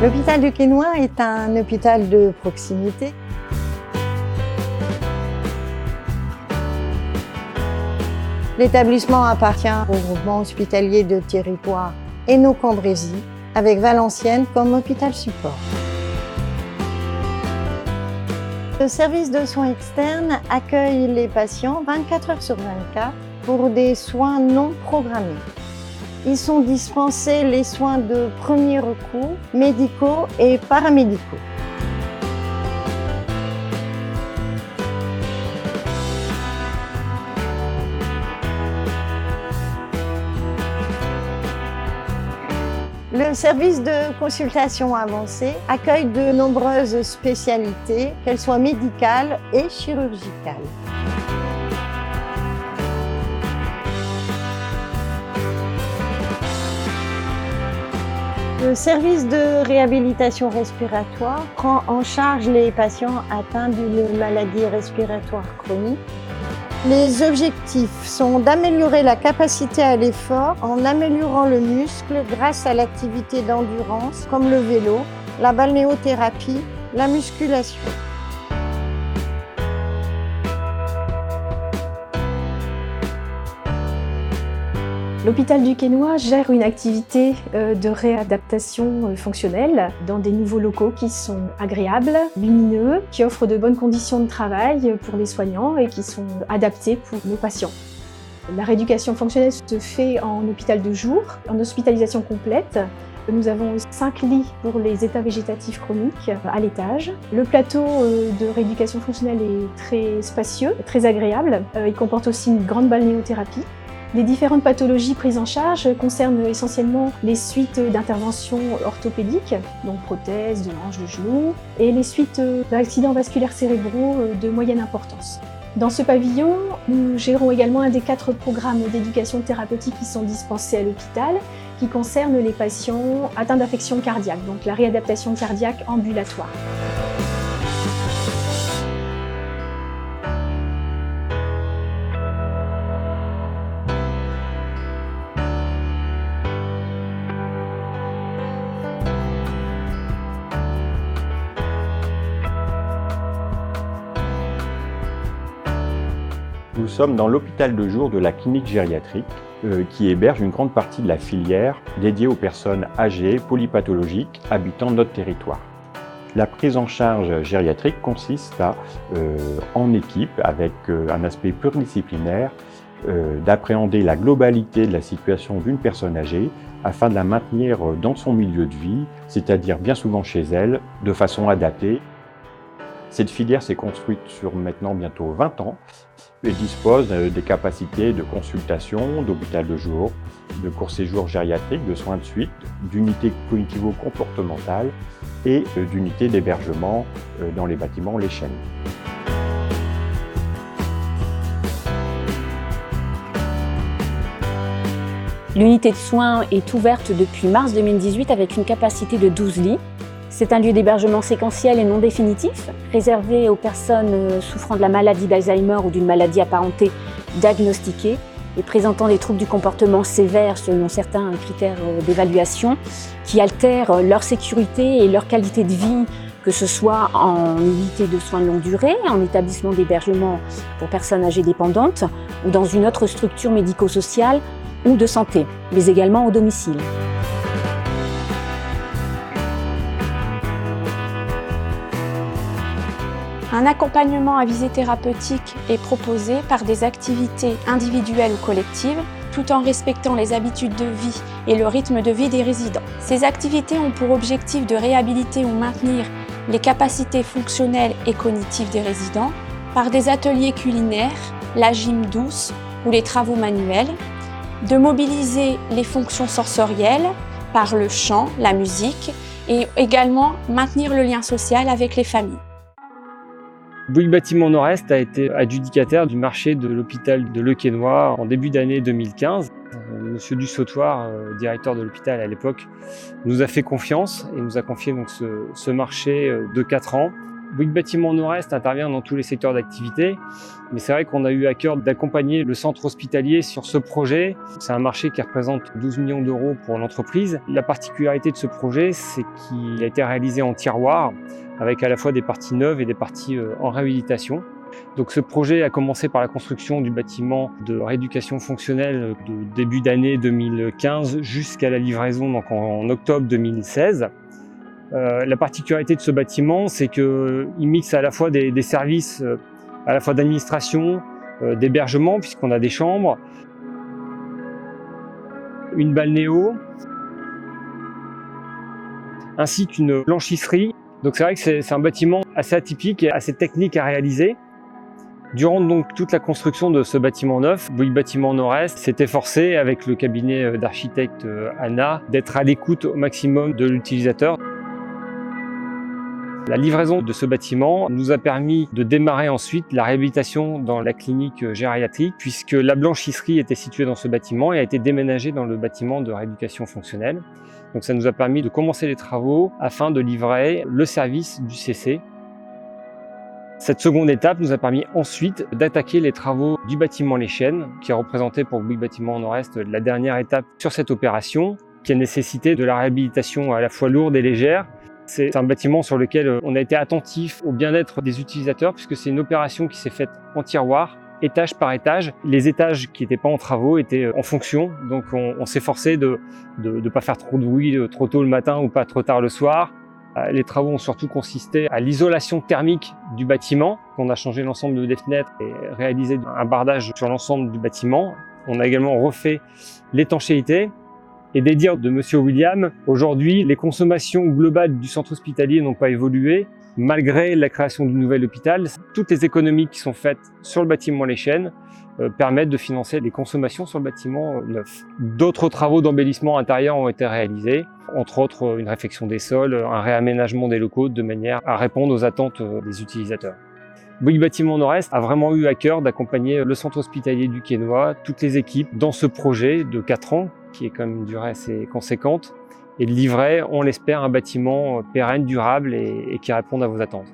L'hôpital du Quesnoy est un hôpital de proximité. L'établissement appartient au groupement hospitalier de territoire Hainaut-Cambrésis, avec Valenciennes comme hôpital support. Le service de soins externes accueille les patients 24 heures sur 24 pour des soins non programmés. Ils sont dispensés les soins de premier recours, médicaux et paramédicaux. Le service de consultation avancée accueille de nombreuses spécialités, qu'elles soient médicales et chirurgicales. Le service de réhabilitation respiratoire prend en charge les patients atteints d'une maladie respiratoire chronique. Les objectifs sont d'améliorer la capacité à l'effort en améliorant le muscle grâce à l'activité d'endurance comme le vélo, la balnéothérapie, la musculation. L'hôpital du Quesnoy gère une activité de réadaptation fonctionnelle dans des nouveaux locaux qui sont agréables, lumineux, qui offrent de bonnes conditions de travail pour les soignants et qui sont adaptés pour nos patients. La rééducation fonctionnelle se fait en hôpital de jour, en hospitalisation complète. Nous avons 5 lits pour les états végétatifs chroniques à l'étage. Le plateau de rééducation fonctionnelle est très spacieux, très agréable. Il comporte aussi une grande balnéothérapie. Les différentes pathologies prises en charge concernent essentiellement les suites d'interventions orthopédiques, donc prothèses de hanches, de genoux, et les suites d'accidents vasculaires cérébraux de moyenne importance. Dans ce pavillon, nous gérons également un des 4 programmes d'éducation thérapeutique qui sont dispensés à l'hôpital, qui concernent les patients atteints d'affections cardiaques, donc la réadaptation cardiaque ambulatoire. Nous sommes dans l'hôpital de jour de la clinique gériatrique qui héberge une grande partie de la filière dédiée aux personnes âgées polypathologiques habitant notre territoire. La prise en charge gériatrique consiste à, en équipe, avec un aspect pluridisciplinaire, d'appréhender la globalité de la situation d'une personne âgée afin de la maintenir dans son milieu de vie, c'est-à-dire bien souvent chez elle, de façon adaptée. Cette filière s'est construite sur maintenant bientôt 20 ans et dispose des capacités de consultation, d'hôpital de jour, de court séjour gériatrique, de soins de suite, d'unités cognitivo-comportementales et d'unités d'hébergement dans les bâtiments Les Chênes. L'unité de soins est ouverte depuis mars 2018 avec une capacité de 12 lits. C'est un lieu d'hébergement séquentiel et non définitif, réservé aux personnes souffrant de la maladie d'Alzheimer ou d'une maladie apparentée diagnostiquée et présentant des troubles du comportement sévères selon certains critères d'évaluation qui altèrent leur sécurité et leur qualité de vie, que ce soit en unité de soins de longue durée, en établissement d'hébergement pour personnes âgées dépendantes ou dans une autre structure médico-sociale ou de santé, mais également au domicile. Un accompagnement à visée thérapeutique est proposé par des activités individuelles ou collectives, tout en respectant les habitudes de vie et le rythme de vie des résidents. Ces activités ont pour objectif de réhabiliter ou maintenir les capacités fonctionnelles et cognitives des résidents par des ateliers culinaires, la gym douce ou les travaux manuels, de mobiliser les fonctions sensorielles par le chant, la musique et également maintenir le lien social avec les familles. Bouygues Bâtiment Nord-Est a été adjudicataire du marché de l'hôpital de Le Quesnoy en début d'année 2015. Monsieur Dussautoir, directeur de l'hôpital à l'époque, nous a fait confiance et nous a confié donc ce marché de 4 ans Bouygues Bâtiment Nord-Est intervient dans tous les secteurs d'activité, mais c'est vrai qu'on a eu à cœur d'accompagner le centre hospitalier sur ce projet. C'est un marché qui représente 12 millions d'euros pour l'entreprise. La particularité de ce projet, c'est qu'il a été réalisé en tiroir, avec à la fois des parties neuves et des parties en réhabilitation. Donc ce projet a commencé par la construction du bâtiment de rééducation fonctionnelle de début d'année 2015 jusqu'à la livraison donc en octobre 2016. La particularité de ce bâtiment, c'est qu'il mixe à la fois des services à la fois d'administration, d'hébergement, puisqu'on a des chambres, une balnéo, ainsi qu'une blanchisserie. Donc c'est vrai que c'est un bâtiment assez atypique et assez technique à réaliser. Durant donc toute la construction de ce bâtiment neuf, Bouygues Bâtiment Nord-Est s'est efforcé, avec le cabinet d'architecte ANA, d'être à l'écoute au maximum de l'utilisateur. La livraison de ce bâtiment nous a permis de démarrer ensuite la réhabilitation dans la clinique gériatrique, puisque la blanchisserie était située dans ce bâtiment et a été déménagée dans le bâtiment de rééducation fonctionnelle. Donc ça nous a permis de commencer les travaux afin de livrer le service du CC. Cette seconde étape nous a permis ensuite d'attaquer les travaux du bâtiment Les Chênes, qui a représenté pour Bouygues Bâtiment Nord-Est la dernière étape sur cette opération, qui a nécessité de la réhabilitation à la fois lourde et légère. C'est un bâtiment sur lequel on a été attentif au bien-être des utilisateurs, puisque c'est une opération qui s'est faite en tiroir, étage par étage. Les étages qui n'étaient pas en travaux étaient en fonction, donc on s'est forcé de ne pas faire trop de bruit trop tôt le matin ou pas trop tard le soir. Les travaux ont surtout consisté à l'isolation thermique du bâtiment. On a changé l'ensemble des fenêtres et réalisé un bardage sur l'ensemble du bâtiment. On a également refait l'étanchéité. Et des dires de Monsieur William, aujourd'hui, les consommations globales du centre hospitalier n'ont pas évolué, malgré la création du nouvel hôpital. Toutes les économies qui sont faites sur le bâtiment Les Chênes permettent de financer les consommations sur le bâtiment neuf. D'autres travaux d'embellissement intérieur ont été réalisés, entre autres une réfection des sols, un réaménagement des locaux de manière à répondre aux attentes des utilisateurs. Bouygues Bâtiment Nord-Est a vraiment eu à cœur d'accompagner le centre hospitalier du Quesnoy, toutes les équipes, dans ce projet de 4 ans, qui est quand même une durée assez conséquente, et de livrer, on l'espère, un bâtiment pérenne, durable et qui réponde à vos attentes.